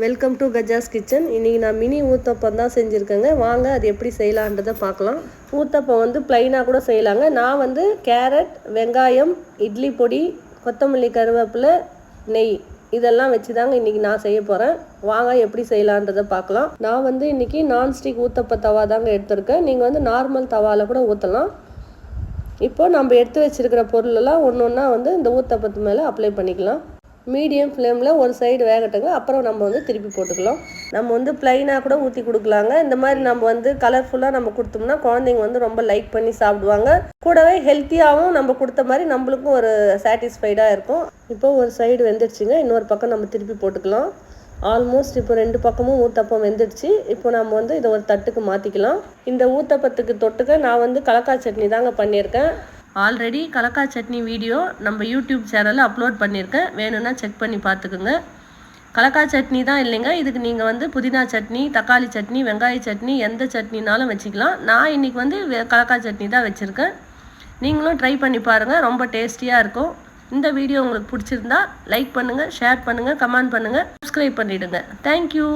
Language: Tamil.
Welcome to Gajas kitchen. இன்றைக்கி நான் மினி ஊத்தப்பம் தான் செஞ்சுருக்கேங்க. வாங்க அது எப்படி செய்யலான்றதை பார்க்கலாம். ஊத்தப்பம் வந்து ப்ளைனாக கூட செய்யலாங்க. நான் வந்து கேரட், வெங்காயம், இட்லி பொடி, கொத்தமல்லி, கருவேப்பிலை, நெய் இதெல்லாம் வச்சு தாங்க இன்றைக்கி நான் செய்ய போகிறேன். வாங்க எப்படி செய்யலான்றதை பார்க்கலாம். நான் வந்து இன்றைக்கி நான்ஸ்டிக் ஊத்தப்ப தவா தாங்க எடுத்திருக்கேன். நீங்கள் வந்து நார்மல் தவாவில் கூட ஊற்றலாம். இப்போது நம்ம எடுத்து வச்சுருக்கிற பொருளெல்லாம் ஒன்று ஒன்றா வந்து இந்த ஊத்தப்பத்து மேலே அப்ளை பண்ணிக்கலாம். மீடியம் ஃப்ளேமில் ஒரு சைடு வேகட்டுங்க. அப்புறம் நம்ம வந்து திருப்பி போட்டுக்கலாம். நம்ம வந்து ப்ளைனாக கூட ஊற்றி கொடுக்கலாங்க. இந்த மாதிரி நம்ம வந்து கலர்ஃபுல்லாக நம்ம கொடுத்தோம்னா குழந்தைங்க வந்து ரொம்ப லைக் பண்ணி சாப்பிடுவாங்க. கூடவே ஹெல்த்தியாகவும் நம்ம கொடுத்த மாதிரி நம்மளுக்கும் ஒரு சாட்டிஸ்ஃபைடாக இருக்கும். இப்போ ஒரு சைடு வெந்துடுச்சுங்க. இன்னொரு பக்கம் நம்ம திருப்பி போட்டுக்கலாம். ஆல்மோஸ்ட் இப்போ 2 பக்கமும் ஊத்தப்பம் வெந்துடுச்சு. இப்போ நம்ம வந்து இதை ஒரு தட்டுக்கு மாற்றிக்கலாம். இந்த ஊத்தப்பத்துக்கு தொட்டுக்க நான் வந்து கலக்காய் சட்னி தாங்க பண்ணியிருக்கேன். ஆல்ரெடி கலக்காய் சட்னி வீடியோ நம்ம யூடியூப் சேனலில் அப்லோட் பண்ணியிருக்கேன். வேணும்னா செக் பண்ணி பார்த்துக்குங்க. கலக்காய் சட்னி தான் இல்லைங்க, இதுக்கு நீங்கள் வந்து புதினா சட்னி, தக்காளி சட்னி, வெங்காய சட்னி எந்த சட்னினாலும் வச்சுக்கலாம். நான் இன்றைக்கி வந்து கலக்காய் சட்னி தான் வச்சுருக்கேன். நீங்களும் ட்ரை பண்ணி பாருங்கள், ரொம்ப டேஸ்டியாக இருக்கும். இந்த வீடியோ உங்களுக்கு பிடிச்சிருந்தா லைக் பண்ணுங்கள், ஷேர் பண்ணுங்கள், கமெண்ட் பண்ணுங்கள், சப்ஸ்கிரைப் பண்ணிவிடுங்க. தேங்க்யூ.